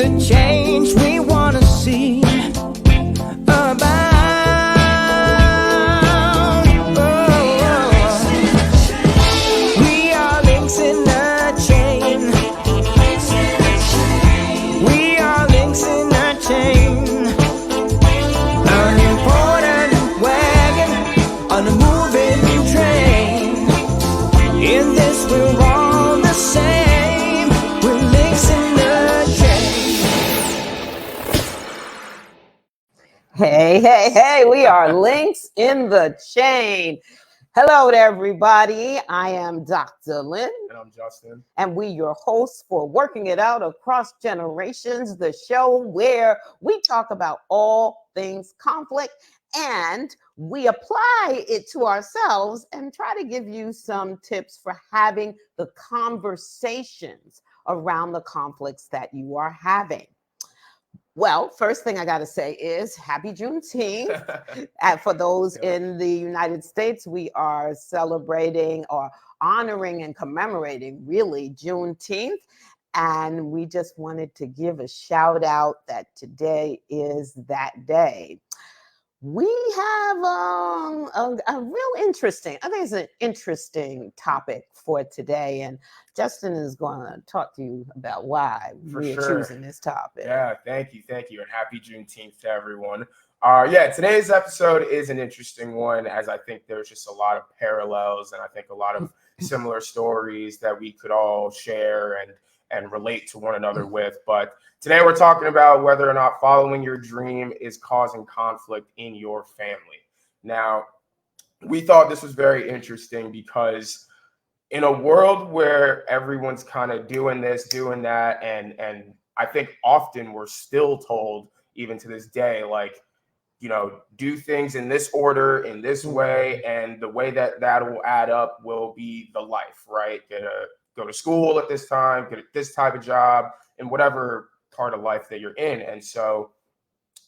the change we want to see about. We are links in the chain. We are links in the chain. An important wagon on a moving train. In this we're all the same. We're links in the chain. Hey, we are links in the chain. Hello to everybody. I am Dr. Lynne. And I'm Justin. And we your hosts for Working It Out Across Generations, the show where we talk about all things conflict and we apply it to ourselves and try to give you some tips for having the conversations around the conflicts that you are having. Well, first thing I got to say is happy Juneteenth. And for those in the United States, we are celebrating or honoring and commemorating really Juneteenth. And we just wanted to give a shout out that today is that day. We have a real interesting, I think it's an interesting topic for today. And Justin is going to talk to you about why we're choosing this topic. Yeah, thank you. And happy Juneteenth to everyone. Today's episode is an interesting one, as I think there's just a lot of parallels and I think a lot of similar stories that we could all share and relate to one another with. But today we're talking about whether or not following your dream is causing conflict in your family. Now, we thought this was very interesting because in a world where everyone's kind of doing this, doing that, and I think often we're still told, even to this day, like, you know, do things in this order, in this way, and the way that will add up will be the life, right? Go to school at this time, get this type of job, in whatever part of life that you're in. And so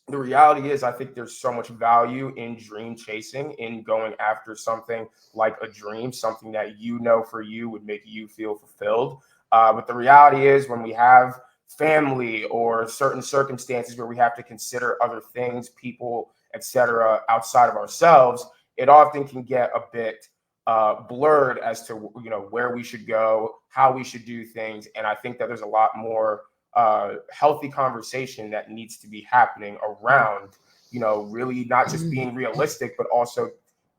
the reality is, I think there's so much value in dream chasing, in going after something like a dream, something that you know for you would make you feel fulfilled. But the reality is, when we have family or certain circumstances where we have to consider other things, people, etc., outside of ourselves, it often can get a bit blurred as to, you know, where we should go, how we should do things. And I think that there's a lot more healthy conversation that needs to be happening around, you know, really not just being realistic, but also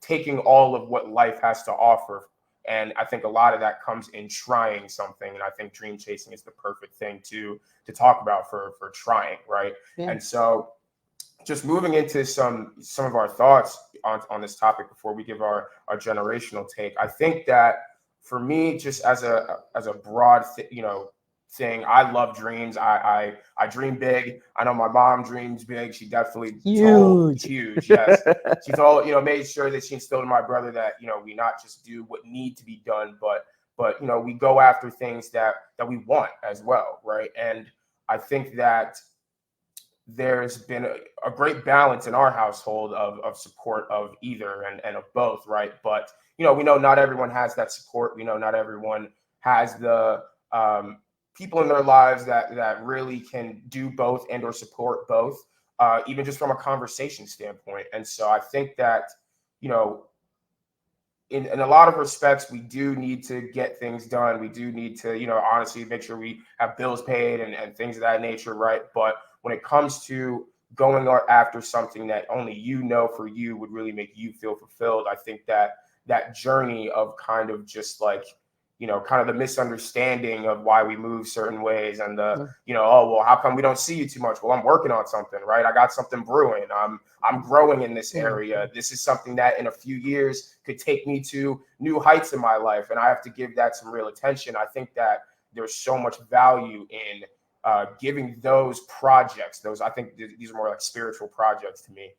taking all of what life has to offer. And I think a lot of that comes in trying something. And I think dream chasing is the perfect thing to talk about for trying, right? Yeah. And so just moving into some of our thoughts on this topic before we give our generational take, I think that for me, just as a broad thing, I love dreams. I dream big. I know my mom dreams big. She definitely huge. Yes, she told, made sure that she instilled in my brother that, we not just do what need to be done, but we go after things that we want as well, right? And I think that there's been a great balance in our household of support of either and of both, right? But we know not everyone has that support. We know not everyone has the people in their lives that really can do both and or support both, even just from a conversation standpoint. And so I think that, in a lot of respects, we do need to get things done. We do need to, honestly make sure we have bills paid and things of that nature, right? But when it comes to going after something that only for you would really make you feel fulfilled, I think that journey of kind of just like, kind of the misunderstanding of why we move certain ways and how come we don't see you too much? Well, I'm working on something, right? I got something brewing. I'm growing in this area. This is something that in a few years could take me to new heights in my life. And I have to give that some real attention. I think that there's so much value in giving those projects, I think these are more like spiritual projects to me,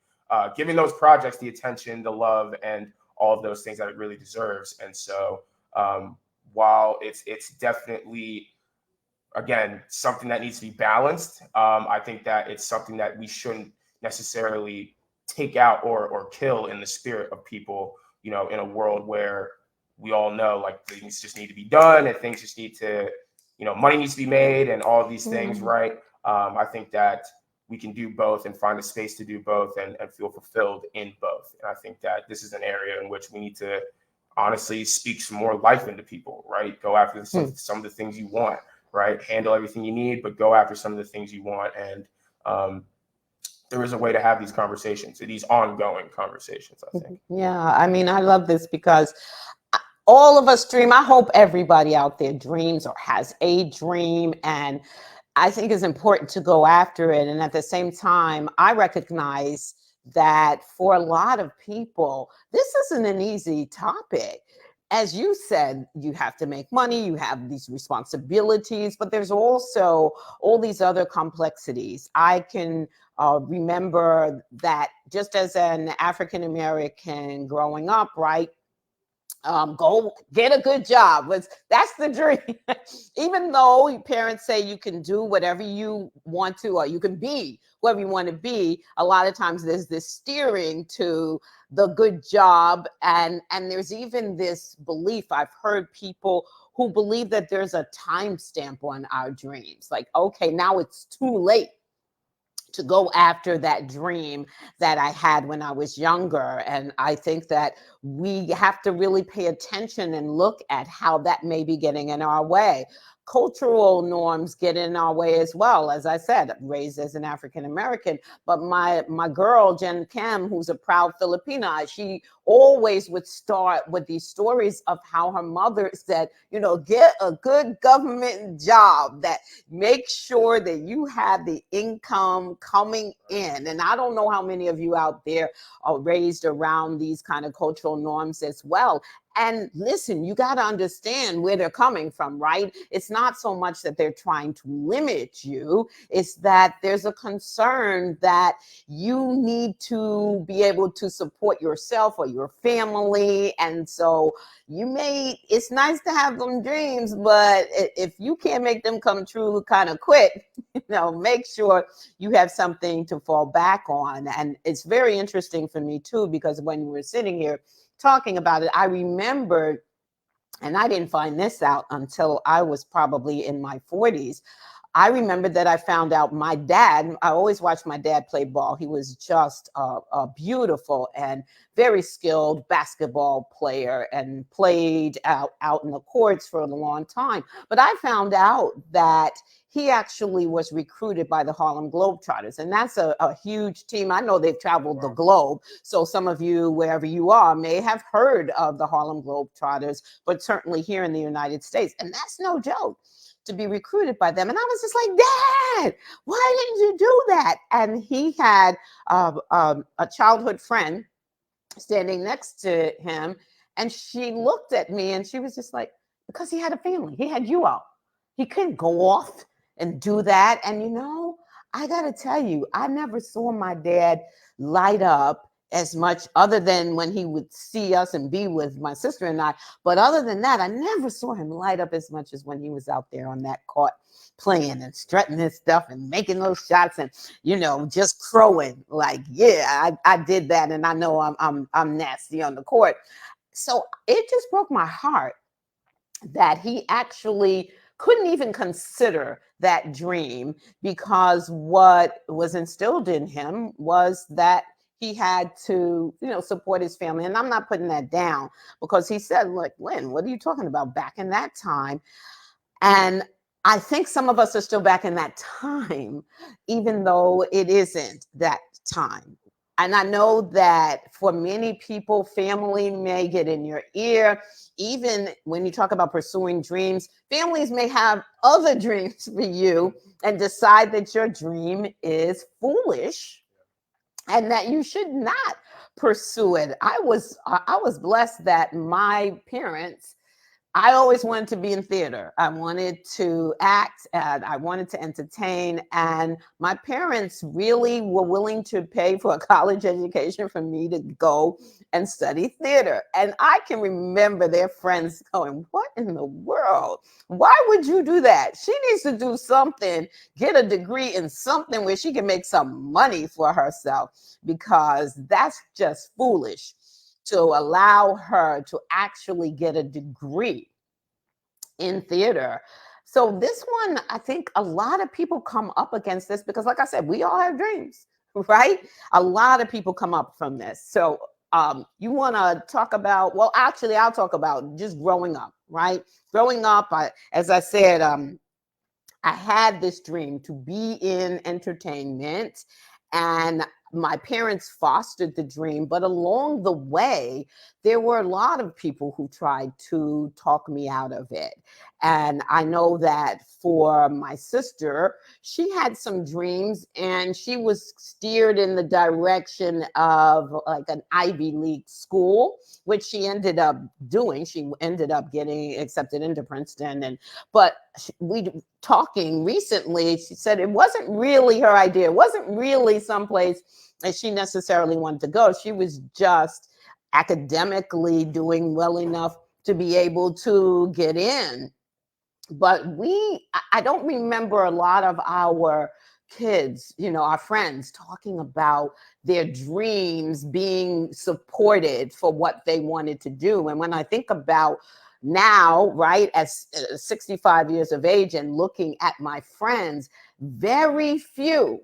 giving those projects the attention, the love, and all of those things that it really deserves. And so, while it's definitely, again, something that needs to be balanced, I think that it's something that we shouldn't necessarily take out or kill in the spirit of people, in a world where we all know like things just need to be done and things just need to, money needs to be made and all of these things, right? I think that we can do both and find a space to do both and feel fulfilled in both. And I think that this is an area in which we need to honestly speak some more life into people, right? Go after some of the things you want, right? Handle everything you need, but go after some of the things you want. And there is a way to have these conversations, these ongoing conversations, I think. Yeah, I mean, I love this because all of us dream. I hope everybody out there dreams or has a dream. And I think it's important to go after it. And at the same time, I recognize that for a lot of people, this isn't an easy topic. As you said, you have to make money, you have these responsibilities, but there's also all these other complexities. I can remember that just as an African American growing up, right? Go get a good job. That's the dream. Even though parents say you can do whatever you want to, or you can be whoever you want to be, a lot of times there's this steering to the good job, and there's even this belief. I've heard people who believe that there's a timestamp on our dreams. Like, okay, now it's too late to go after that dream that I had when I was younger. And I think that we have to really pay attention and look at how that may be getting in our way. Cultural norms get in our way as well. As I said, raised as an African American, but my girl Jen Kim, who's a proud Filipina, she always would start with these stories of how her mother said, you know, get a good government job that makes sure that you have the income coming in. And I don't know how many of you out there are raised around these kind of cultural norms as well. And listen, you got to understand where they're coming from, right? It's not so much that they're trying to limit you. It's that there's a concern that you need to be able to support yourself or your family. And so it's nice to have them dreams, but if you can't make them come true kind of quick, make sure you have something to fall back on. And it's very interesting for me too, because when we were sitting here talking about it, I remembered, and I didn't find this out until I was probably in my 40s. I remember that I found out my dad, I always watched my dad play ball. He was just a beautiful and very skilled basketball player and played out in the courts for a long time. But I found out that he actually was recruited by the Harlem Globetrotters. And that's a huge team. I know they've traveled the globe. So some of you, wherever you are, may have heard of the Harlem Globetrotters, but certainly here in the United States. And that's no joke, to be recruited by them. And I was just like, Dad, why didn't you do that? And he had a childhood friend standing next to him. And she looked at me and she was just like, because he had a family. He had you all. He couldn't go off and do that. And I got to tell you, I never saw my dad light up as much, other than when he would see us and be with my sister and I. But other than that, I never saw him light up as much as when he was out there on that court playing and strutting his stuff and making those shots and, just crowing like, yeah, I did that. And I know I'm nasty on the court. So it just broke my heart that he actually couldn't even consider that dream, because what was instilled in him was that he had to, support his family. And I'm not putting that down, because he said, look, Lynn, what are you talking about back in that time? And I think some of us are still back in that time, even though it isn't that time. And I know that for many people, family may get in your ear. Even when you talk about pursuing dreams, families may have other dreams for you and decide that your dream is foolish and that you should not pursue it. I was blessed that my parents, I always wanted to be in theater. I wanted to act, and I wanted to entertain. And my parents really were willing to pay for a college education for me to go and study theater. And I can remember their friends going, what in the world? Why would you do that? She needs to do something, get a degree in something where she can make some money for herself, because that's just foolish to allow her to actually get a degree in theater. So this one, I think a lot of people come up against this because, like I said, we all have dreams, right? A lot of people come up from this. So you want to talk about, well, actually, I'll talk about just growing up, right? Growing up, as I said, I had this dream to be in entertainment, and my parents fostered the dream. But along the way, there were a lot of people who tried to talk me out of it. And I know that for my sister, she had some dreams and she was steered in the direction of like an Ivy League school, which she ended up doing. She ended up getting accepted into Princeton. But we talking recently, she said it wasn't really her idea. It wasn't really someplace that she necessarily wanted to go. She was just academically doing well enough to be able to get in. But I don't remember a lot of our kids, our friends talking about their dreams being supported for what they wanted to do. And when I think about now, right, as 65 years of age and looking at my friends, very few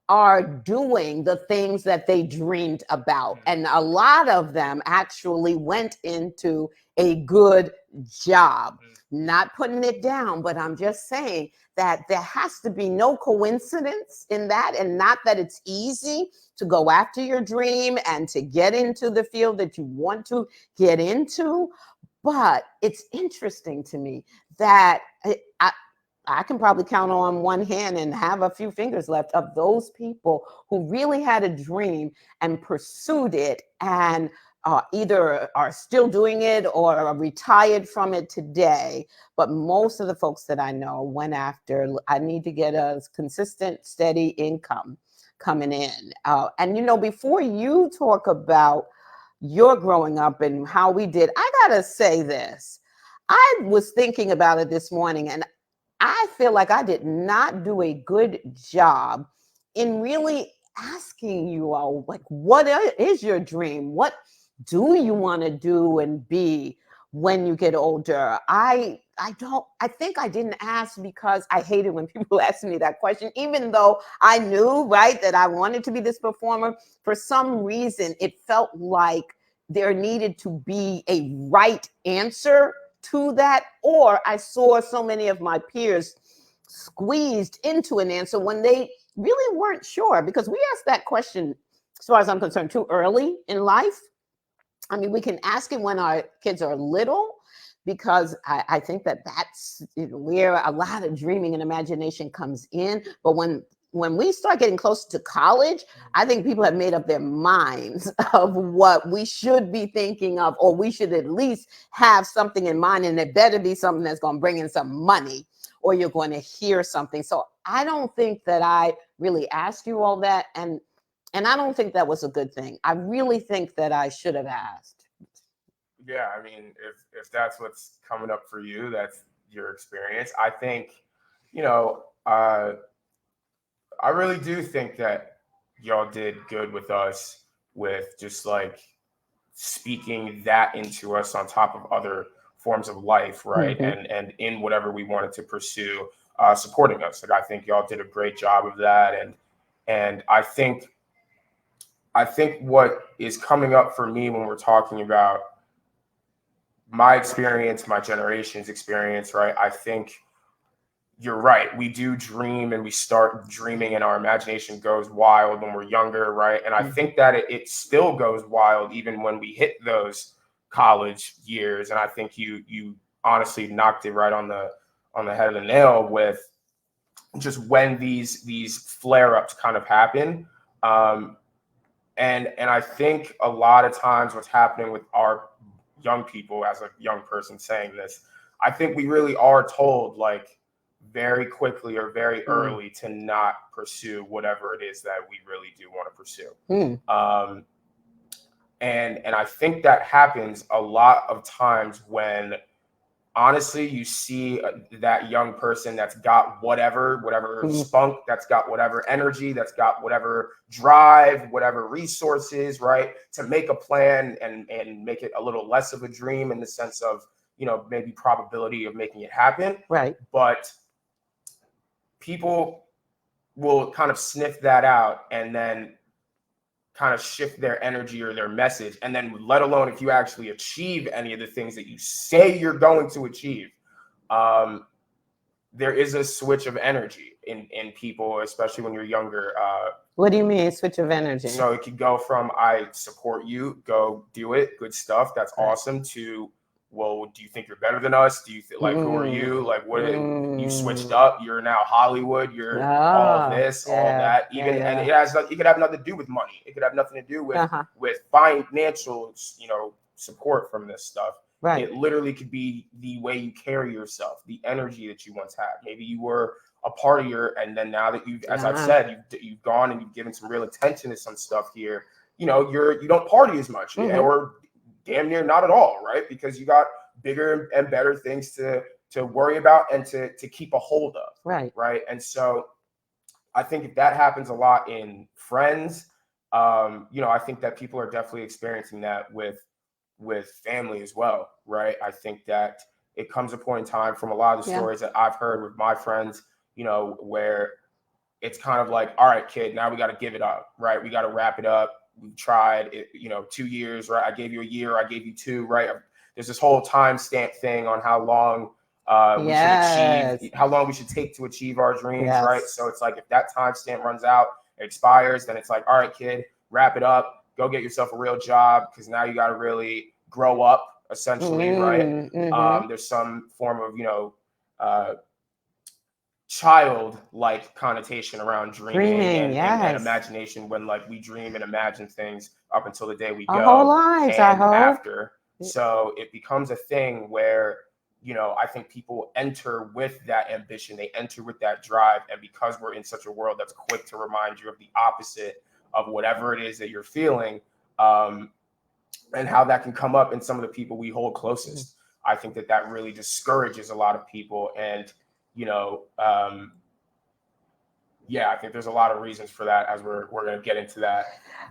are doing the things that they dreamed about. And a lot of them actually went into a good job. Not putting it down, but I'm just saying that there has to be no coincidence in that, and not that it's easy to go after your dream and to get into the field that you want to get into. But it's interesting to me that I can probably count on one hand and have a few fingers left of those people who really had a dream and pursued it, and either are still doing it or are retired from it today. But most of the folks that I know went after, I need to get a consistent, steady income coming in. And before you talk about your growing up and how we did, I gotta say this. I was thinking about it this morning, and I feel like I did not do a good job in really asking you all, like, what is your dream? What do you want to do and be when you get older? I think I didn't ask because I hated when people asked me that question, even though I knew, right, that I wanted to be this performer. For some reason, it felt like there needed to be a right answer to that, or I saw so many of my peers squeezed into an answer when they really weren't sure, because we asked that question, as far as I'm concerned, too early in life. I mean, we can ask it when our kids are little, because I think that that's where a lot of dreaming and imagination comes in. But when we start getting closer to college, I think people have made up their minds of what we should be thinking of, or we should at least have something in mind, and it better be something that's going to bring in some money, or you're going to hear something. So I don't think that I really asked you all that, and I don't think that was a good thing. I really think that I should have asked. Yeah, I mean, if that's what's coming up for you, that's your experience. I think, I really do think that y'all did good with us, with just like speaking that into us on top of other forms of life, right? Mm-hmm. And in whatever we wanted to pursue, supporting us. Like, I think y'all did a great job of that, and I think what is coming up for me when we're talking about my experience, my generation's experience, right? I think you're right. We do dream, and we start dreaming, and our imagination goes wild when we're younger, right? And I think that it still goes wild even when we hit those college years. And I think you honestly knocked it right on the head of the nail with just when these flare-ups kind of happen. And I think a lot of times what's happening with our young people, as a young person saying this, I think we really are told, like, very quickly or very early to not pursue whatever it is that we really do want to pursue. And I think that happens a lot of times when, honestly, you see that young person that's got whatever spunk, that's got whatever energy, that's got whatever drive, whatever resources, right, to make a plan and make it a little less of a dream, in the sense of maybe probability of making it happen. Right. But people will kind of sniff that out and then kind of shift their energy or their message. And then let alone if you actually achieve any of the things that you say you're going to achieve, there is a switch of energy in people, especially when you're younger. What do you mean, switch of energy? So it could go from, I support you, go do it, good stuff, that's awesome, to, well, do you think you're better than us? Do you like, who are you? Like, what you switched up? You're now Hollywood. You're all this, all that. Even and it could have nothing to do with money. It could have nothing to do with financial, support from this stuff. Right. It literally could be the way you carry yourself, the energy that you once had. Maybe you were a partier, and then now that you've, as I've said, you've gone and you've given some real attention to some stuff here. You don't party as much, or damn near not at all, right? Because you got bigger and better things to worry about and to keep a hold of, right? And so I think if that happens a lot in friends, I think that people are definitely experiencing that with family as well, right? I think that it comes a point in time from a lot of the stories that I've heard with my friends, where it's kind of like, all right, kid, now we got to give it up, right? We got to wrap it up. We tried it, 2 years, right? I gave you a year, I gave you 2, right? There's this whole time stamp thing on how long we should achieve, how long we should take to achieve our dreams, right? So it's like, if that time stamp runs out, it expires, then it's like, all right, kid, wrap it up, go get yourself a real job, because now you got to really grow up, essentially, right? There's some form of, child-like connotation around dreaming and imagination, when like we dream and imagine things up until the day we go, our whole lives, and after. So it becomes a thing where, I think people enter with that ambition, they enter with that drive, and because we're in such a world that's quick to remind you of the opposite of whatever it is that you're feeling, and how that can come up in some of the people we hold closest, I think that really discourages a lot of people. And I think there's a lot of reasons for that, as we're going to get into that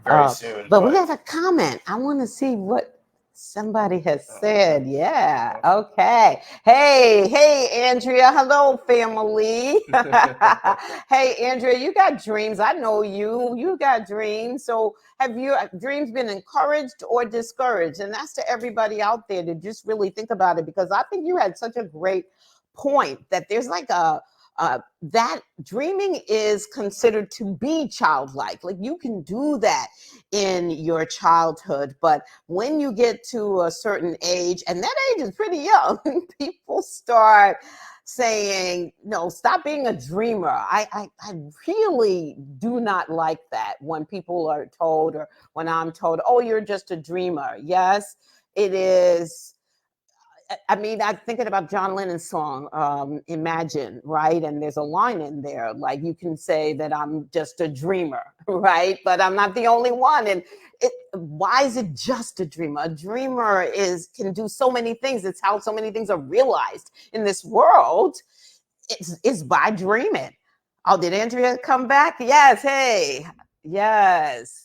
very soon. But we have a comment. I want to see what somebody has said. Yeah. Okay. Hey, Andrea. Hello, family. Hey, Andrea, you got dreams. I know you got dreams. So have your dreams been encouraged or discouraged? And that's to everybody out there to just really think about it, because I think you had such a great point that there's like that dreaming is considered to be childlike. Like, you can do that in your childhood, but when you get to a certain age, and that age is pretty young, people start saying, no, stop being a dreamer. I really do not like that when people are told, or when I'm told, oh, you're just a dreamer. Yes, it is. I mean, I'm thinking about John Lennon's song, Imagine, right? And there's a line in there, like, you can say that I'm just a dreamer, right? But I'm not the only one. And why is it just a dreamer? A dreamer can do so many things. It's how so many things are realized in this world. It's by dreaming. Oh, did Andrea come back? Yes. Hey, yes.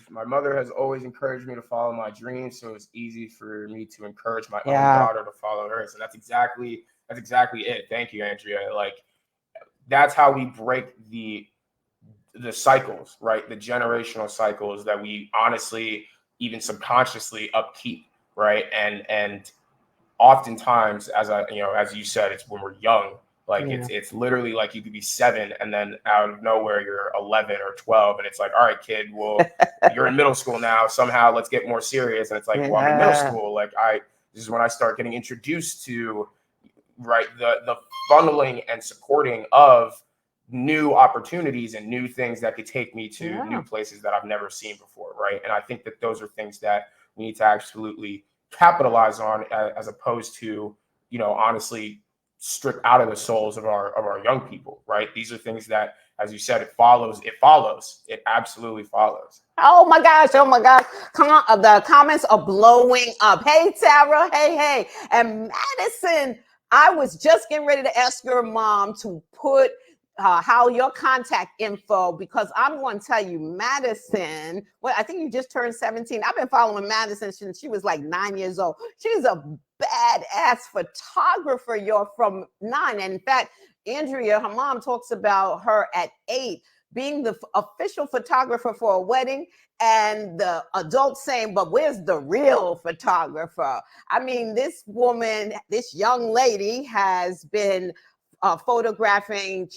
My mother has always encouraged me to follow my dreams, so it's easy for me to encourage my own daughter to follow hers. So that's exactly it. Thank you, Andrea. Like, that's how we break the cycles, right? The generational cycles that we honestly, even subconsciously, upkeep, right? And oftentimes, as you said, it's when we're young. Like, it's literally like you could be 7, and then out of nowhere you're 11 or 12, and it's like, all right, kid, well, you're in middle school now. Somehow, let's get more serious. And it's like, well, I'm in middle school. Like, this is when I start getting introduced to, right, the funneling and supporting of new opportunities and new things that could take me to new places that I've never seen before, right? And I think that those are things that we need to absolutely capitalize on, as opposed to, honestly, strip out of the souls of our young people, right? These are things that, as you said, it follows. It absolutely follows. Oh my gosh. The comments are blowing up. Hey, Tara. Hey. And Madison, I was just getting ready to ask your mom to put how your contact info, because I'm going to tell you, Madison, well, I think you just turned 17. I've been following Madison since she was like 9 years old. She's a badass photographer, you're from 9. And in fact, Andrea, her mom, talks about her at 8 being the official photographer for a wedding, and the adults saying, but where's the real photographer? I mean, this woman, this young lady has been photographing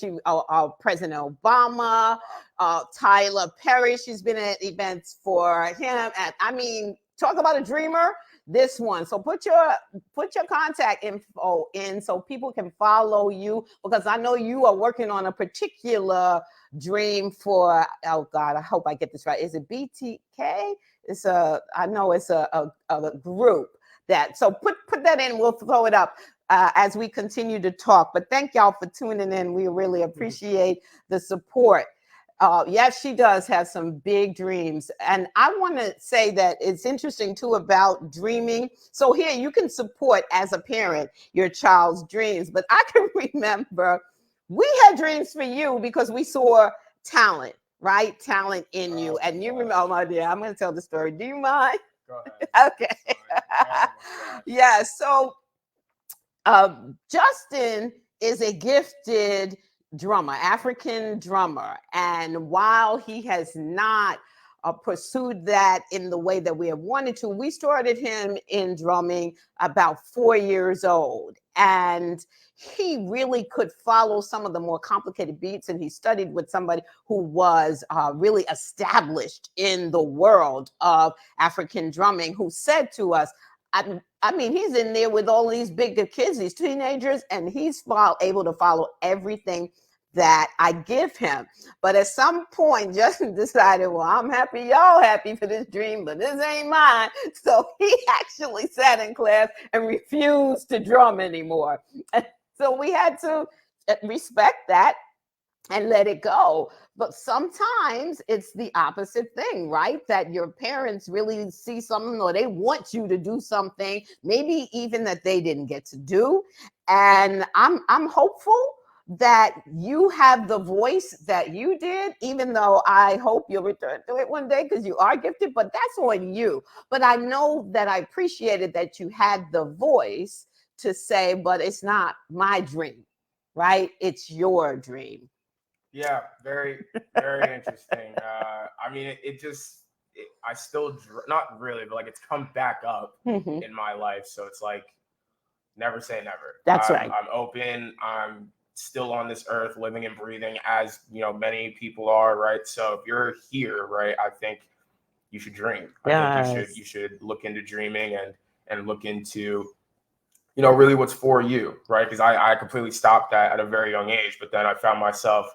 President Obama, Tyler Perry. She's been at events for him. And I mean, talk about a dreamer, this one. So put your contact info in so people can follow you, because I know you are working on a particular dream for, oh God, I hope I get this right. Is it BTK? I know it's a group that, so put that in, we'll throw it up as we continue to talk. But thank y'all for tuning in. We really appreciate the support. Yes, she does have some big dreams. And I want to say that it's interesting too about dreaming. So here you can support as a parent your child's dreams. But I can remember we had dreams for you because we saw talent, right? Talent in you. And you remember, oh my dear, I'm going to tell the story. Do you mind? Go ahead. Okay. Yeah. So Justin is a gifted drummer, African drummer. And while he has not pursued that in the way that we have wanted to, we started him in drumming about 4 years old. And he really could follow some of the more complicated beats. And he studied with somebody who was really established in the world of African drumming, who said to us, I mean, he's in there with all these bigger kids, these teenagers, and he's able to follow everything that I give him. But at some point, Justin decided, well, I'm happy y'all happy for this dream, but this ain't mine. So he actually sat in class and refused to drum anymore. So we had to respect that and let it go. But sometimes it's the opposite thing, right? That your parents really see something, or they want you to do something, maybe even that they didn't get to do. And I'm hopeful that you have the voice that you did, even though I hope you'll return to it one day because you are gifted, but that's on you. But I know that I appreciated that you had the voice to say, but it's not my dream, right? It's your dream. Yeah, very, very interesting. I mean, I still, not really, but like it's come back up in my life. So it's like, never say never. That's right. I'm open. I'm still on this earth, living and breathing, as you know, many people are, right? So if you're here, right, I think you should dream. I think you should look into dreaming and look into, you know, really what's for you, right? Because I completely stopped that at a very young age, but then I found myself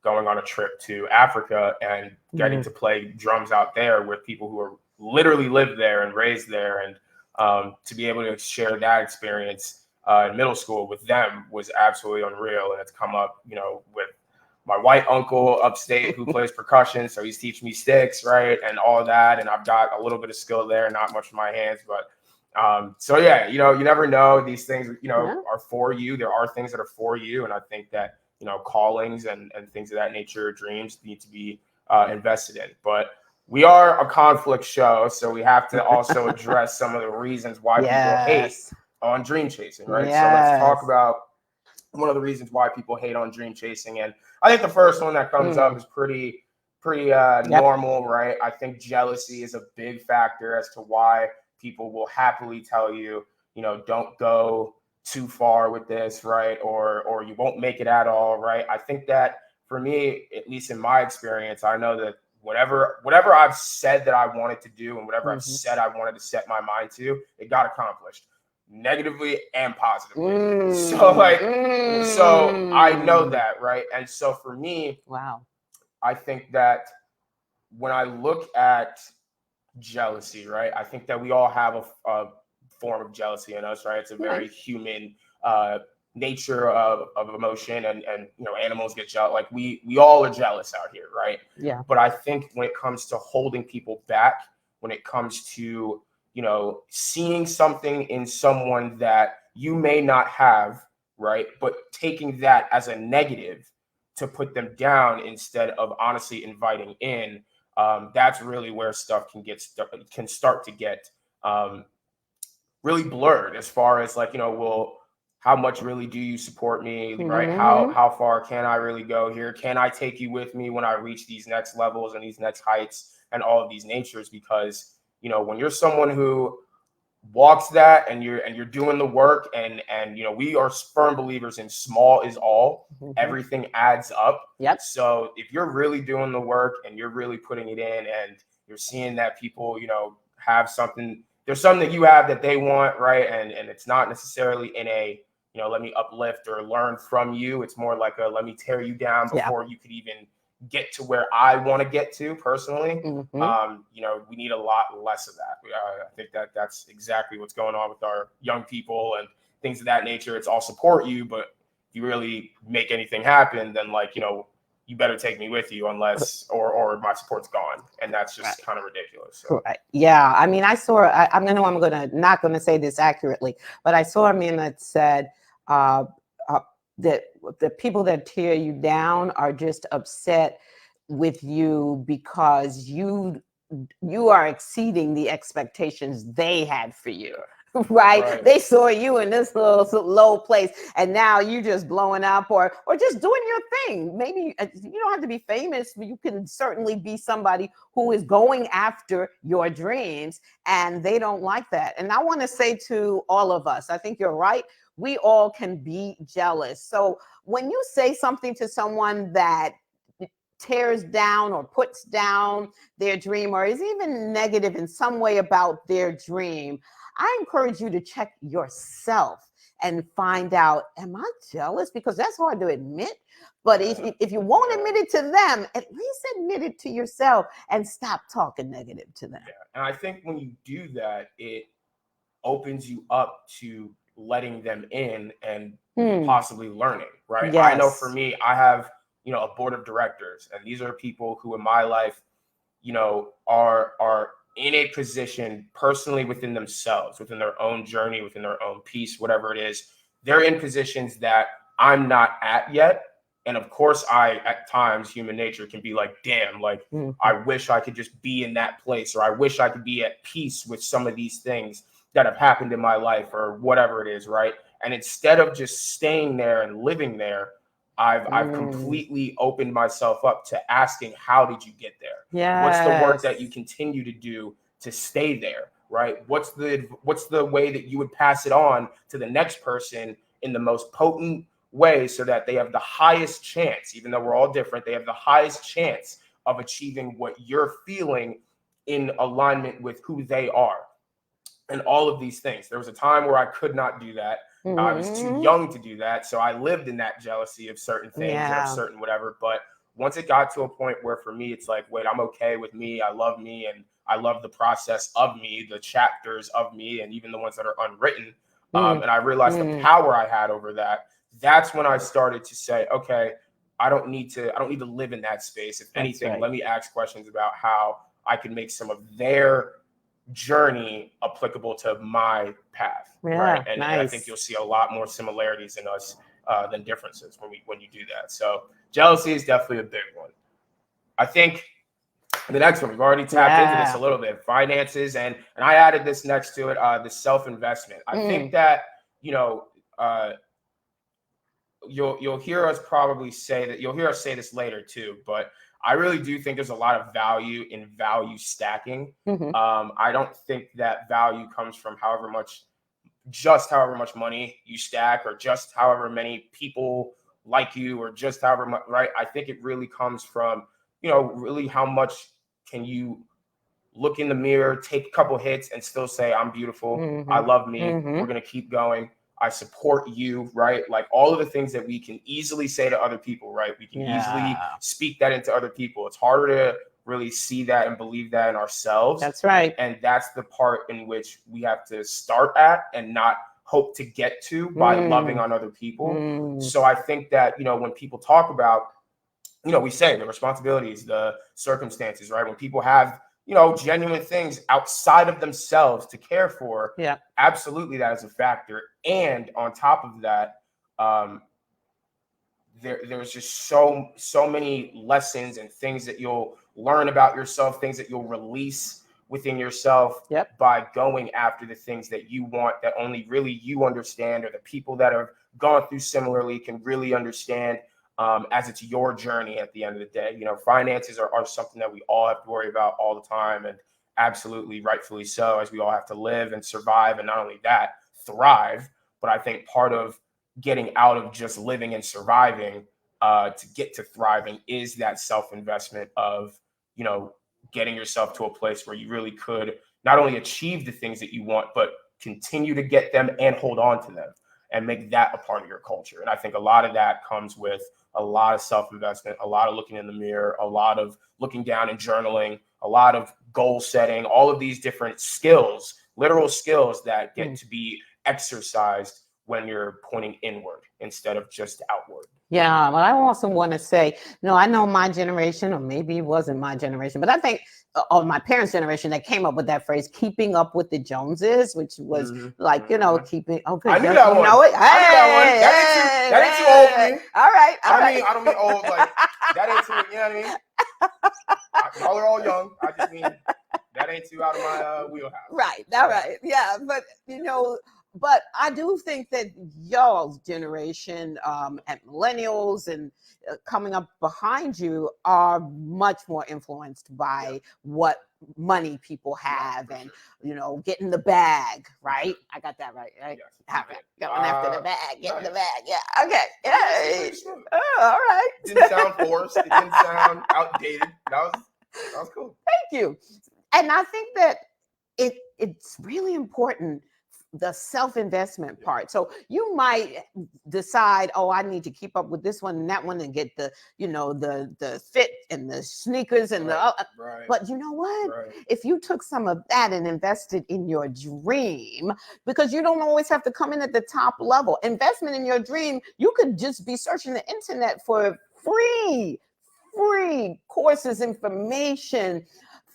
going on a trip to Africa and getting to play drums out there with people who are literally lived there and raised there, and to be able to share that experience in middle school with them was absolutely unreal. And it's come up, you know, with my white uncle upstate who plays percussion, so he's teaching me sticks, right, and all that. And I've got a little bit of skill there, not much with my hands, but so yeah, you know, you never know. These things, you know, are for you. There are things that are for you, and I think that, you know, callings and things of that nature, dreams need to be invested in. But we are a conflict show, so we have to also address some of the reasons why people hate on dream chasing, right? So let's talk about one of the reasons why people hate on dream chasing. And I think the first one that comes up is pretty normal, right? I think jealousy is a big factor as to why people will happily tell you, you know, don't go too far with this, right? Or you won't make it at all, right? I think that for me, at least in my experience, I know that whatever I've said that I wanted to do and whatever I've said I wanted to set my mind to, it got accomplished, negatively and positively. So I know that, right? And so for me, I think that when I look at jealousy, right, I think that we all have a form of jealousy in us, right? It's a very human nature of emotion, and you know, animals get jealous. Like we all are jealous out here, right? Yeah. But I think when it comes to holding people back, when it comes to, you know, seeing something in someone that you may not have, right, but taking that as a negative to put them down instead of honestly inviting in, that's really where stuff can start to get really blurred as far as like, well, how much really do you support me, right? How far can I really go here? Can I take you with me when I reach these next levels and these next heights and all of these natures? Because, when you're someone who walks that and you're doing the work, and we are firm believers in small is all, everything adds up. Yep. So if you're really doing the work and you're really putting it in, and you're seeing that people have something, there's something that you have that they want, right? And it's not necessarily in a let me uplift or learn from you. It's more like a let me tear you down before you could even get to where I want to get to personally. We need a lot less of that. I think that's exactly what's going on with our young people and things of that nature. It's all support you, but if you really make anything happen, then you better take me with you, unless or my support's gone, and that's just kind of ridiculous. So. Right. Yeah. I mean, I'm not going to say this accurately, but I saw a meme that said that the people that tear you down are just upset with you because you are exceeding the expectations they had for you. Right? They saw you in this little low place, and now you just blowing up or just doing your thing. Maybe you don't have to be famous, but you can certainly be somebody who is going after your dreams, and they don't like that. And I want to say to all of us, I think you're right. We all can be jealous. So when you say something to someone that tears down or puts down their dream, or is even negative in some way about their dream, I encourage you to check yourself and find out, am I jealous? Because that's hard to admit. But if you won't admit it to them, at least admit it to yourself and stop talking negative to them. Yeah. And I think when you do that, it opens you up to letting them in and possibly learning, right? Yes. I know for me, I have, a board of directors, and these are people who in my life, are in a position personally within themselves, within their own journey, within their own peace, whatever it is. They're in positions that I'm not at yet. And of course, at times, human nature can be like, damn, like, I wish I could just be in that place, or I wish I could be at peace with some of these things that have happened in my life, or whatever it is, right? And instead of just staying there and living there, I've completely opened myself up to asking, how did you get there? Yes. What's the work that you continue to do to stay there, right? What's the way that you would pass it on to the next person in the most potent way, so that they have the highest chance, even though we're all different, they have the highest chance of achieving what you're feeling in alignment with who they are. And all of these things. There was a time where I could not do that. I was too young to do that. So I lived in that jealousy of certain things and of certain whatever. But once it got to a point where for me, it's like, wait, I'm okay with me. I love me, and I love the process of me, the chapters of me, and even the ones that are unwritten. And I realized the power I had over that. That's when I started to say, okay, I don't need to live in that space. If anything, let me ask questions about how I can make some of their journey applicable to my path, right? And I think you'll see a lot more similarities in us than differences when you do that. So jealousy is definitely a big one. I think the next one, we've already tapped into this a little bit, finances, and I added this next to it, the self-investment. I think that you'll hear us probably say that, you'll hear us say this later too, but I really do think there's a lot of value in value stacking. I don't think that value comes from however much money you stack, or just however many people like you, or just however much, right? I think it really comes from, really how much can you look in the mirror, take a couple hits, and still say, I'm beautiful. I love me. We're going to keep going. I support you, right? Like all of the things that we can easily say to other people, right? We can easily speak that into other people. It's harder to really see that and believe that in ourselves. That's right. And that's the part in which we have to start at and not hope to get to by loving on other people. So I think that, when people talk about, we say the responsibilities, the circumstances, right? When people have genuine things outside of themselves to care for. Absolutely, that is a factor. And on top of that, there's just so many lessons and things that you'll learn about yourself, things that you'll release within yourself by going after the things that you want, that only really you understand, or the people that have gone through similarly can really understand, as it's your journey at the end of the day. You know, finances are something that we all have to worry about all the time, and absolutely rightfully so, as we all have to live and survive, and not only that, thrive. But I think part of getting out of just living and surviving to get to thriving is that self-investment of, you know, getting yourself to a place where you really could not only achieve the things that you want, but continue to get them and hold on to them and make that a part of your culture. And I think a lot of that comes with a lot of self-investment, a lot of looking in the mirror, a lot of looking down and journaling, a lot of goal setting, all of these different skills, literal skills that get to be exercised when you're pointing inward instead of just outward. Yeah, but I also want to say, I know my generation, or maybe it wasn't my generation, but I think or my parents' generation that came up with that phrase, keeping up with the Joneses, which was like, keeping. Oh, good. I knew that one. Know it? I knew that one. That ain't too old for me. All right. I don't mean old like that ain't too. You know what I mean? Y'all are all young. I just mean that ain't too out of my wheelhouse. Right. All right. Yeah, but But I do think that y'all's generation and millennials and coming up behind you are much more influenced by what money people have and, getting the bag, right? I got that right? Yes, okay. Going after the bag, getting the bag. Yeah. Okay. Yeah. Oh, all right. It didn't sound forced. It didn't sound outdated. That was cool. Thank you. And I think that it's really important, the self-investment part. So you might decide, I need to keep up with this one and that one and get the, the fit and the sneakers and but you know what? Right. If you took some of that and invested in your dream, because you don't always have to come in at the top level. Investment in your dream, you could just be searching the internet for free courses, information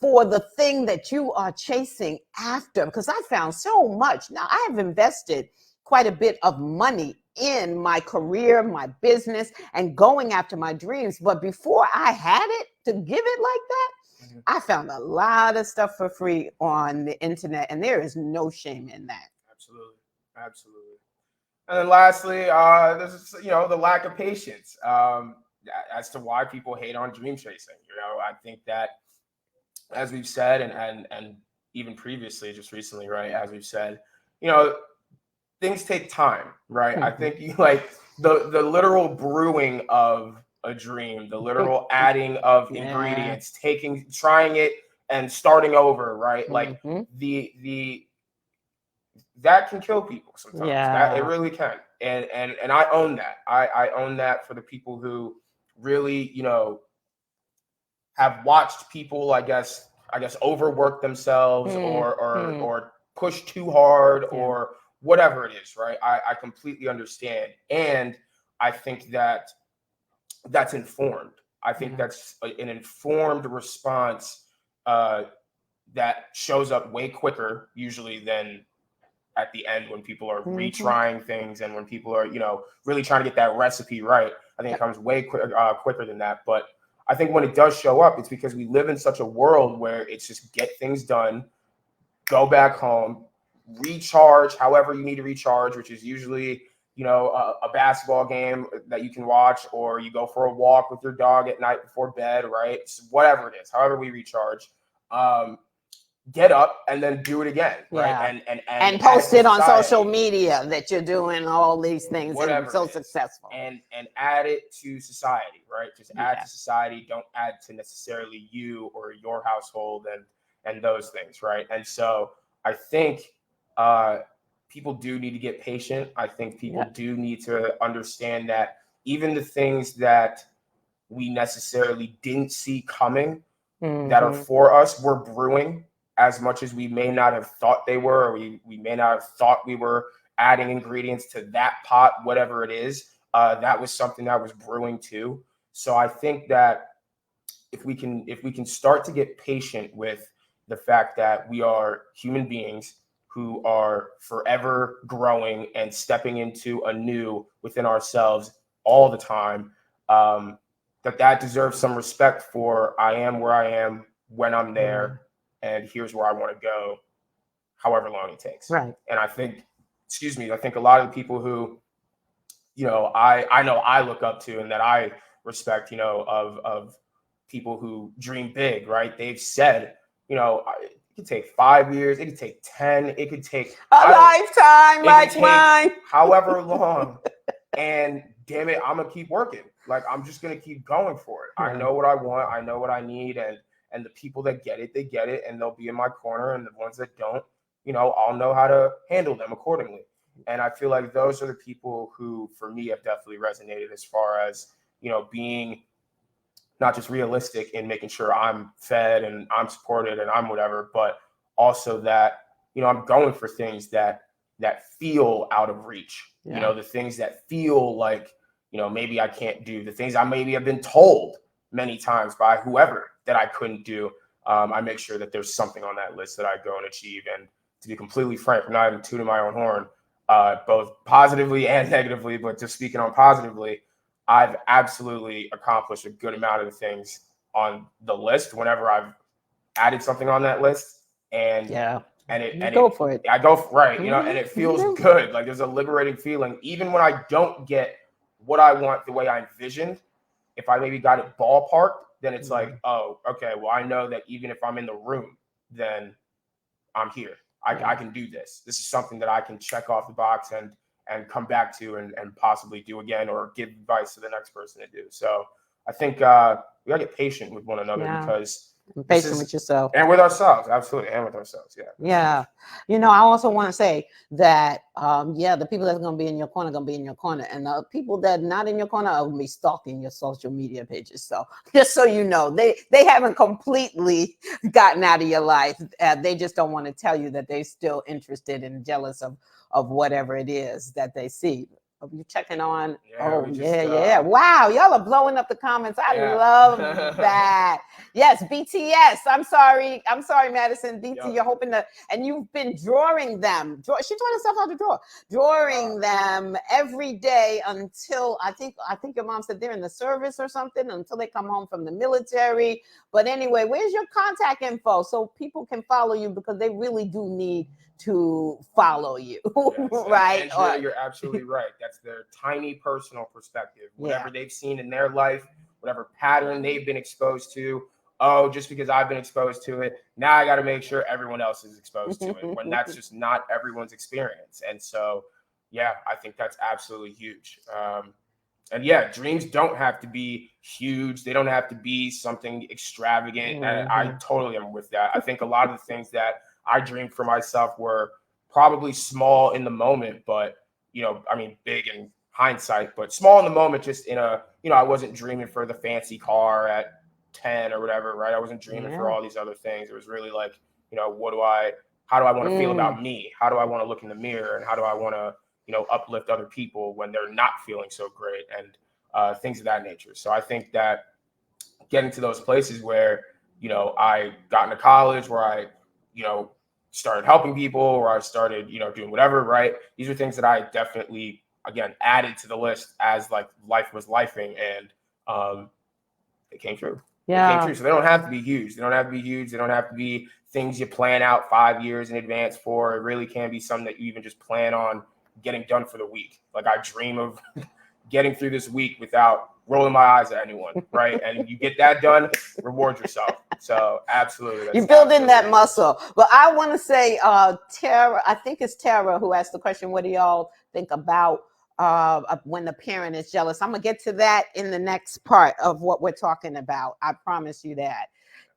for the thing that you are chasing after, because I found so much. Now, I have invested quite a bit of money in my career, my business, and going after my dreams. But before I had it to give it like that, I found a lot of stuff for free on the internet, and there is no shame in that. Absolutely. And then lastly, there's the lack of patience as to why people hate on dream chasing. I think that, as we've said, and even previously, just recently, right, as we've said, things take time, right? I think the literal brewing of a dream, the literal adding of ingredients, trying it and starting over, right? Like that can kill people sometimes. That it really can. And I own that. I own that for the people who really, have watched people, I guess overwork themselves or push too hard or whatever it is, right? I completely understand. And I think that's informed. I think that's an informed response that shows up way quicker usually than at the end when people are retrying things and when people are, really trying to get that recipe right. I think it comes way quicker than that. But I think when it does show up, it's because we live in such a world where it's just get things done, go back home, recharge however you need to recharge, which is usually, a basketball game that you can watch, or you go for a walk with your dog at night before bed, right? So whatever it is, however we recharge, get up and then do it again, right? And post it on social media that you're doing all these things and you're so successful. And add it to society, right? Just add to society. Don't add to necessarily you or your household and those things, right? And so I think people do need to get patient. I think people do need to understand that even the things that we necessarily didn't see coming that are for us, we're brewing. As much as we may not have thought they were, or we may not have thought we were adding ingredients to that pot, whatever it is, that was something that was brewing too. So I think that if we can start to get patient with the fact that we are human beings who are forever growing and stepping into a new within ourselves all the time, that deserves some respect for I am where I am when I'm there, and here's where I want to go, however long it takes. Right. And I think, I think a lot of the people who, I know I look up to and that I respect, of people who dream big, right? They've said, it could take 5 years, it could take 10, it could take a lifetime like mine, however long. And damn it, I'm gonna keep working. Like, I'm just gonna keep going for it. I know what I want, I know what I need, and the people that get it, they get it, and they'll be in my corner. And the ones that don't, I'll know how to handle them accordingly. And I feel like those are the people who, for me, have definitely resonated as far as, being not just realistic in making sure I'm fed and I'm supported and I'm whatever, but also that, I'm going for things that feel out of reach, the things that feel like, maybe I can't do, the things I maybe have been told many times by whoever that I couldn't do. I make sure that there's something on that list that I go and achieve. And to be completely frank, I'm not even tooting my own horn, both positively and negatively, but just speaking on positively, I've absolutely accomplished a good amount of the things on the list whenever I've added something on that list. And go for it. I go right, and it feels good. Like, there's a liberating feeling, even when I don't get what I want the way I envisioned. If I maybe got it ballparked, then it's like, oh, okay, well, I know that even if I'm in the room, then I'm here. I can do this. This is something that I can check off the box and come back to and possibly do again, or give advice to the next person to do. So I think we gotta get patient with one another, because patient with yourself and with ourselves. Absolutely. And with ourselves. I also want to say that the people that's going to be in your corner are going to be in your corner, and the people that are not in your corner are going to be stalking your social media pages. So just so you know, they haven't completely gotten out of your life. They just don't want to tell you that they're still interested and jealous of whatever it is that they see. Are you checking on? Wow, y'all are blowing up the comments. I love that. Yes, BTS. I'm sorry, Madison. BT, you're hoping to, and you've been drawing them. She taught herself how to draw. Drawing them every day until I think your mom said they're in the service or something, until they come home from the military. But anyway, where's your contact info so people can follow you, because they really do need to follow you. Right? Angela, you're absolutely right. That's their tiny personal perspective. Whatever they've seen in their life, whatever pattern they've been exposed to. Oh, just because I've been exposed to it, now I got to make sure everyone else is exposed to it, when that's just not everyone's experience. And so, I think that's absolutely huge. And dreams don't have to be huge. They don't have to be something extravagant. And I totally am with that. I think a lot of the things that I dreamed for myself were probably small in the moment, but, big in hindsight, but small in the moment, just in a, I wasn't dreaming for the fancy car at 10 or whatever, right? I wasn't dreaming for all these other things. It was really like, how do I want to feel about me? How do I want to look in the mirror? And how do I want to, uplift other people when they're not feeling so great, and things of that nature. So I think that getting to those places where, I got into college, where I, started helping people, or I started, doing whatever, right? These are things that I definitely, again, added to the list as like life was lifing, and it came true. It came true. So they don't have to be huge. They don't have to be things you plan out 5 years in advance for. It really can be something that you even just plan on getting done for the week. Like, I dream of getting through this week without rolling my eyes at anyone, right? And you get that done, reward yourself. So absolutely. You're building that muscle. But I want to say, Tara, I think it's Tara who asked the question, what do y'all think about when the parent is jealous? I'm going to get to that in the next part of what we're talking about. I promise you that.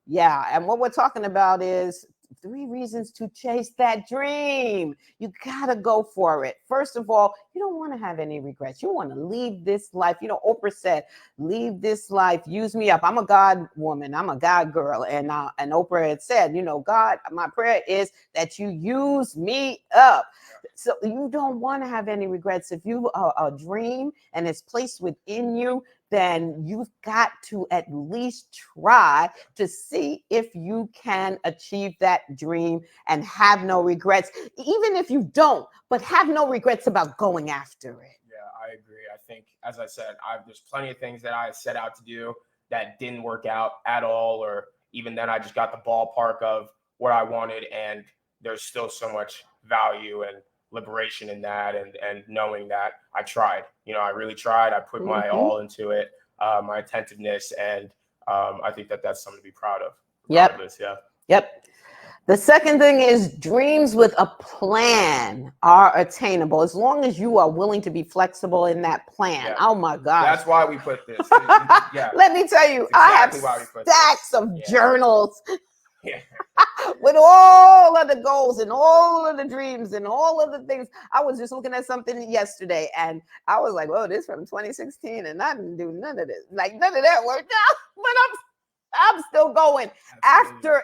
Yeah. And what we're talking about is 3 reasons to chase that dream. You got to go for it. First of all, you don't want to have any regrets. You want to leave this life. Oprah said, leave this life, use me up. I'm a God woman. I'm a God girl. And Oprah had said, God, my prayer is that you use me up. So you don't want to have any regrets. If you a dream and it's placed within you, then you've got to at least try to see if you can achieve that dream and have no regrets, even if you don't, but have no regrets about going after it. Yeah, I agree. I think, as I said, there's plenty of things that I set out to do that didn't work out at all, or even then I just got the ballpark of what I wanted, and there's still so much value and liberation in that, and knowing that I tried. I really tried. I put my all into it, my attentiveness, and I think that that's something to be proud of. Yep. Yeah. Yep. The second thing is dreams with a plan are attainable as long as you are willing to be flexible in that plan. Yeah. Oh my gosh. That's why we put this. Yeah. Let me tell you, Exactly, I have stacks of journals with all of the goals and all of the dreams and all of the things. I was just looking at something yesterday and I was like, "Whoa, this from 2016 and I didn't do none of this. Like none of that worked out." But I'm still going. Absolutely. After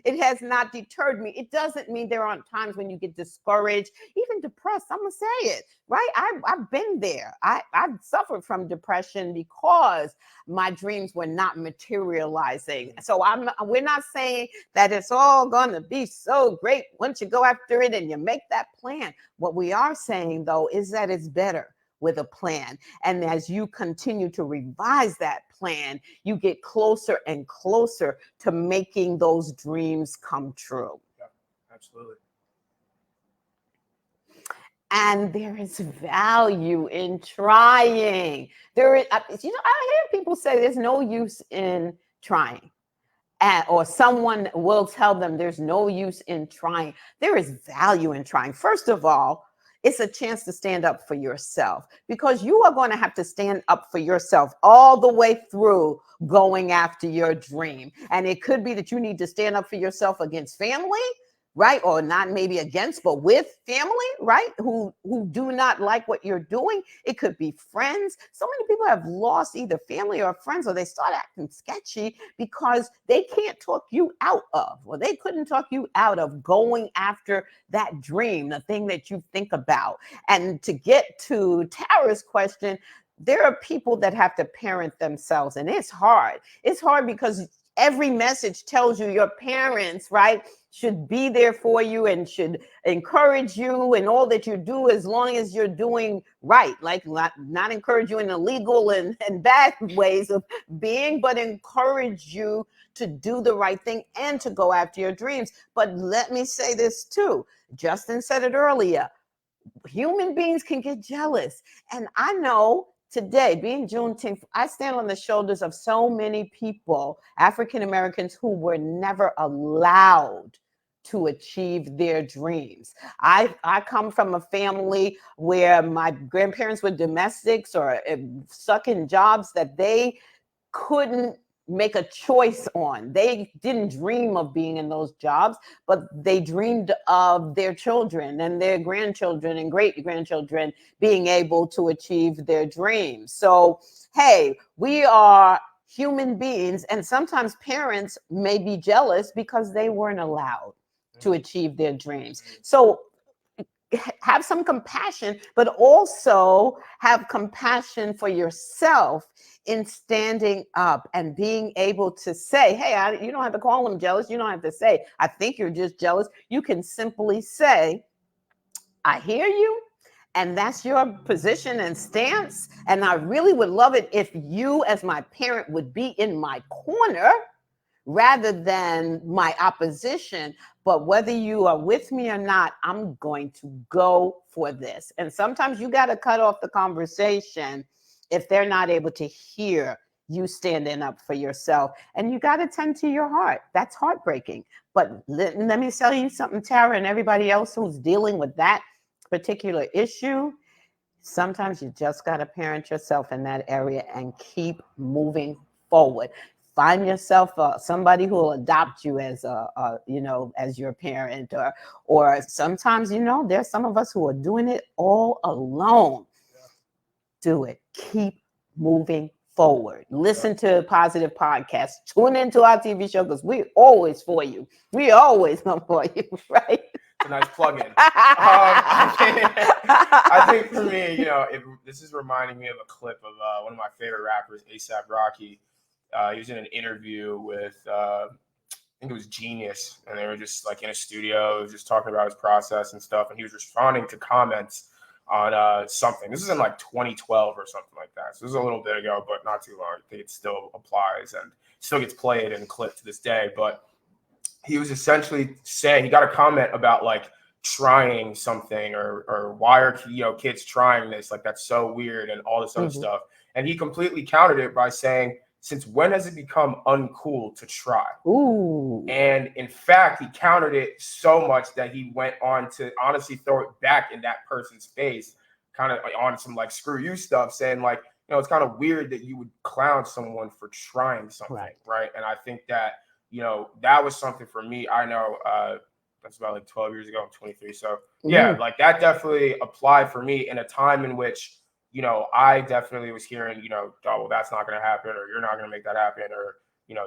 it has not deterred me. It doesn't mean there aren't times when you get discouraged, even depressed. I'm gonna say it, right? I've been there. I've suffered from depression because my dreams were not materializing. So we're not saying that it's all gonna be so great once you go after it and you make that plan. What we are saying though is that it's better with a plan. And as you continue to revise that plan, you get closer and closer to making those dreams come true. Yeah, absolutely. And there is value in trying. There is, I hear people say there's no use in trying. Or someone will tell them there's no use in trying. There is value in trying. First of all, it's a chance to stand up for yourself because you are going to have to stand up for yourself all the way through going after your dream. And it could be that you need to stand up for yourself against family, right? Or not maybe against, but with family, right? Who do not like what you're doing. It could be friends. So many people have lost either family or friends, or they start acting sketchy because they can't talk you out of, or they couldn't talk you out of going after that dream, the thing that you think about. And to get to Tara's question, there are people that have to parent themselves, and it's hard. It's hard because every message tells you your parents, right, should be there for you and should encourage you and all that you do as long as you're doing right. Like not encourage you in illegal and bad ways of being, but encourage you to do the right thing and to go after your dreams. But let me say this too. Justin said it earlier. Human beings can get jealous. And I know today, being Juneteenth, I stand on the shoulders of so many people, African Americans, who were never allowed to achieve their dreams. I come from a family where my grandparents were domestics or stuck in jobs that they couldn't make a choice on. They didn't dream of being in those jobs, but they dreamed of their children and their grandchildren and great grandchildren being able to achieve their dreams. So, hey, we are human beings, and sometimes parents may be jealous because they weren't allowed to achieve their dreams. So have some compassion, but also have compassion for yourself in standing up and being able to say, hey, you don't have to call them jealous. You don't have to say, I think you're just jealous. You can simply say, I hear you. And that's your position and stance. And I really would love it if you, as my parent, would be in my corner rather than my opposition. But whether you are with me or not, I'm going to go for this. And sometimes you got to cut off the conversation if they're not able to hear you standing up for yourself. And you got to tend to your heart. That's heartbreaking. But let me tell you something, Tara, and everybody else who's dealing with that particular issue. Sometimes you just got to parent yourself in that area and keep moving forward. Find yourself somebody who will adopt you as as your parent, or sometimes, there's some of us who are doing it all alone. Do it. Keep moving forward. Listen to positive podcasts. Tune into our TV show because we're always for you. We always come for you, right? It's a nice plug-in. I think for me, this is reminding me of a clip of one of my favorite rappers, A$AP Rocky. He was in an interview with, I think it was Genius, and they were just like in a studio, just talking about his process and stuff. And he was responding to comments on something. This is in like 2012 or something like that. So this is a little bit ago, but not too long. I think it still applies and still gets played and clipped to this day. But he was essentially saying, he got a comment about like trying something or why are kids trying this, like that's so weird and all this other stuff. And he completely countered it by saying, since when has it become uncool to try? Ooh. And in fact, he countered it so much that he went on to honestly throw it back in that person's face, kind of on some like screw you stuff, saying like, it's kind of weird that you would clown someone for trying something, right? And I think that, that was something for me. I know that's about like 12 years ago. I'm 23. So yeah, like that definitely applied for me in a time in which, I definitely was hearing, oh, well, that's not going to happen, or you're not going to make that happen, or,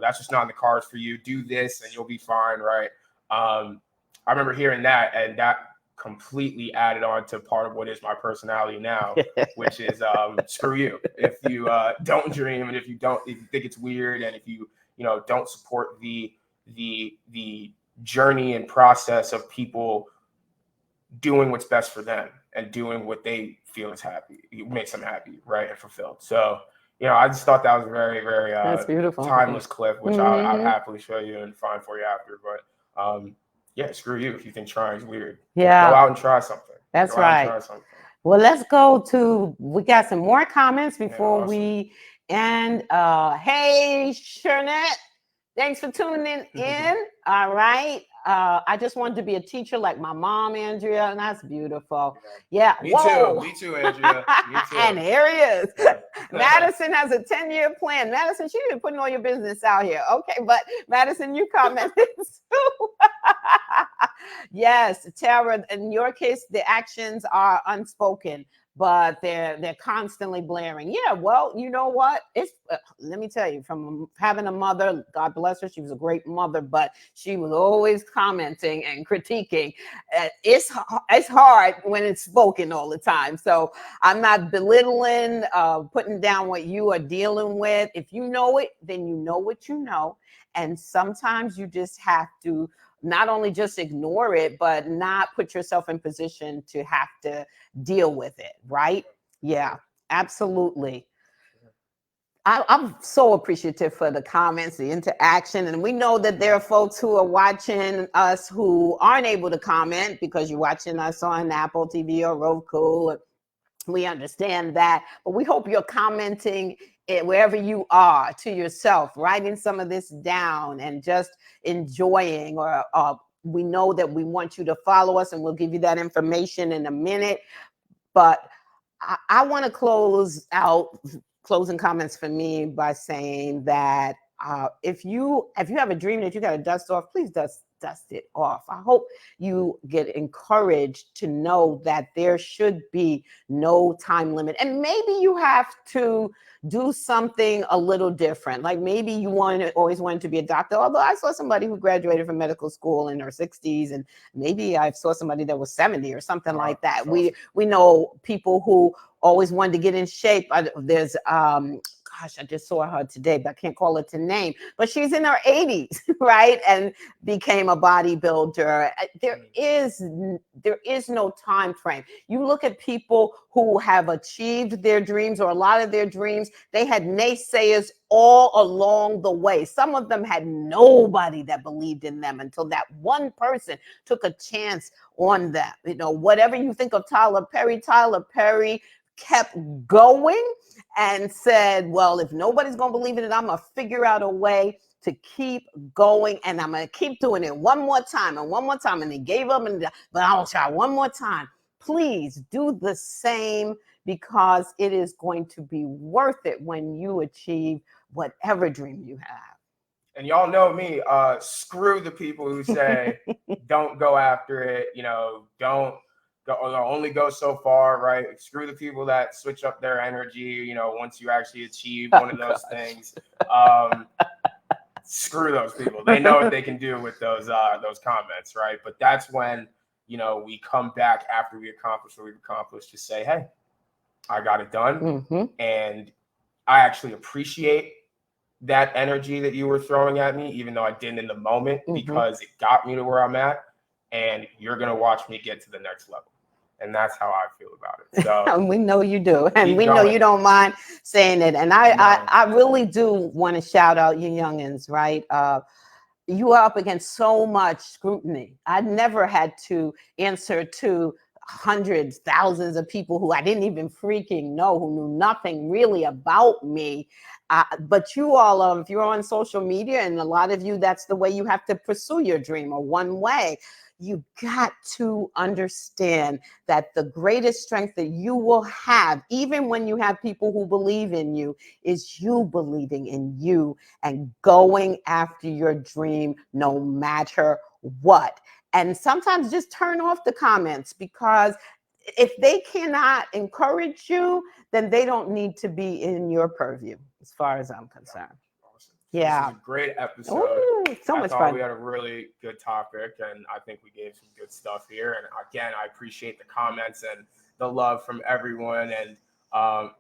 that's just not in the cards for you. Do this and you'll be fine, right? I remember hearing that, and that completely added on to part of what is my personality now, which is screw you. If you don't dream, and if you think it's weird, and if you, don't support the journey and process of people doing what's best for them and doing what they feel is happy, it makes them happy, right, and fulfilled. So, I just thought that was a very, very That's beautiful. timeless clip, which I'll happily show you and find for you after. But yeah, screw you if you think trying is weird. Yeah, go out and try something. That's right. Well, let's go to. We got some more comments before we end. Hey, Shernette, thanks for tuning in. All right. I just wanted to be a teacher like my mom, Andrea, and that's beautiful. Yeah. Me too, Andrea. Me too. And here he is. Madison has a 10-year plan. Madison, she's been putting all your business out here. Okay, but Madison, you commented too. Yes, Tara, in your case, the actions are unspoken, but they're constantly blaring. Yeah, well, you know what? It's let me tell you, from having a mother, God bless her, she was a great mother, but she was always commenting and critiquing. It's hard when it's spoken all the time. So I'm not belittling, putting down what you are dealing with. If you know it, then you know what you know. And sometimes you just have to not only just ignore it, but not put yourself in position to have to deal with it, right? Yeah, absolutely. I'm so appreciative for the comments, the interaction, and we know that there are folks who are watching us who aren't able to comment because you're watching us on Apple TV or Roku. We understand that, but we hope you're commenting wherever you are to yourself, writing some of this down and just enjoying, or we know that we want you to follow us, and we'll give you that information in a minute. But I want to close out, closing comments for me by saying that if you have a dream that you got to dust off, please dust it off. I hope you get encouraged to know that there should be no time limit. And maybe you have to do something a little different. Like maybe you always wanted to be a doctor, although I saw somebody who graduated from medical school in her 60s, and maybe I saw somebody that was 70 or something like that. We know people who always wanted to get in shape. There's gosh, I just saw her today, but I can't call her to name, but she's in her 80s, right? And became a bodybuilder. There is no time frame. You look at people who have achieved their dreams, or a lot of their dreams, they had naysayers all along the way. Some of them had nobody that believed in them until that one person took a chance on them. Whatever you think of Tyler Perry kept going and said, well, if nobody's going to believe in it, I'm going to figure out a way to keep going, and I'm going to keep doing it one more time and one more time. And he gave up, but I'll try one more time. Please do the same, because it is going to be worth it when you achieve whatever dream you have. And y'all know me, screw the people who say, don't go after it, don't go, only go so far, right? Screw the people that switch up their energy, once you actually achieve one of those things. Screw those people. They know what they can do with those comments, right? But that's when, we come back after we accomplish what we've accomplished to say, hey, I got it done. And I actually appreciate that energy that you were throwing at me, even though I didn't in the moment, because it got me to where I'm at, and you're going to watch me get to the next level. And that's how I feel about it. So And we know you do, and keep we know going. you don't mind saying it. And I, No. I really do want to shout out you youngins, right? You are up against so much scrutiny. I never had to answer to hundreds, thousands of people who I didn't even freaking know, who knew nothing really about me. But you all, if you're on social media, and a lot of you, that's the way you have to pursue your dream, or one way. You got to understand that the greatest strength that you will have, even when you have people who believe in you, is you believing in you and going after your dream no matter what. And sometimes just turn off the comments, because if they cannot encourage you, then they don't need to be in your purview, as far as I'm concerned. Awesome. Yeah. This is a great episode. Ooh, so much I thought fun. we had a really good topic, and I think we gave some good stuff here. And again, I appreciate the comments and the love from everyone, and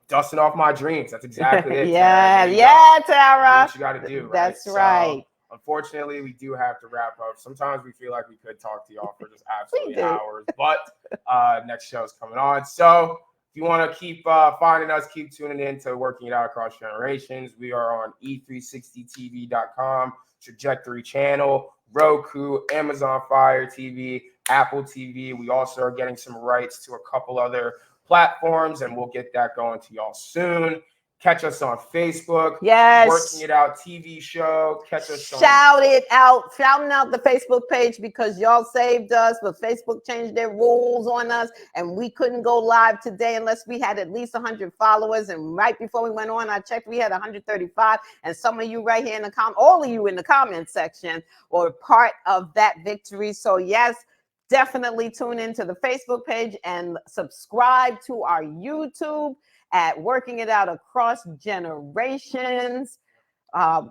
dusting off my dreams. That's exactly it. Yeah, Tara. There you yeah, go. Do Tara. what you got to do, right? That's So, right. unfortunately, we do have to wrap up. Sometimes we feel like we could talk to y'all for just absolutely do. hours, but next show is coming on. So if you want to keep finding us, keep tuning in to Working It Out Across Generations. We are on E360TV.com, Trajectory Channel, Roku, Amazon Fire TV, Apple TV. We also are getting some rights to a couple other platforms, and we'll get that going to y'all soon. Catch us on Facebook. Yes. Working It Out TV show. Catch us shouting out the Facebook page, because y'all saved us, but Facebook changed their rules on us, and we couldn't go live today unless we had at least 100 followers. And right before we went on, I checked, we had 135. And some of you right here in the all of you in the comment section were part of that victory. So yes, definitely tune into the Facebook page and subscribe to our YouTube at Working It Out Across Generations.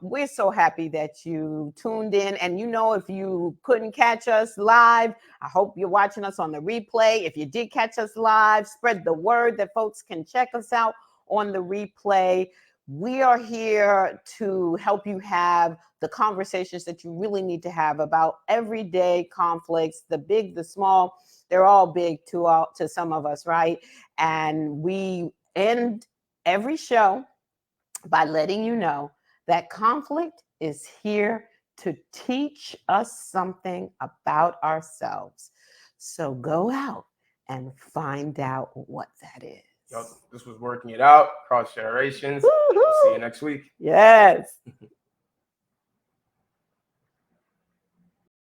We're so happy that you tuned in. And if you couldn't catch us live, I hope you're watching us on the replay. If you did catch us live, spread the word that folks can check us out on the replay. We are here to help you have the conversations that you really need to have about everyday conflicts, the big, the small. They're all big to some of us, right? And we end every show by letting you know that conflict is here to teach us something about ourselves. So go out and find out what that is. Yep, this was Working It Out Across Generations. We'll see you next week. Yes.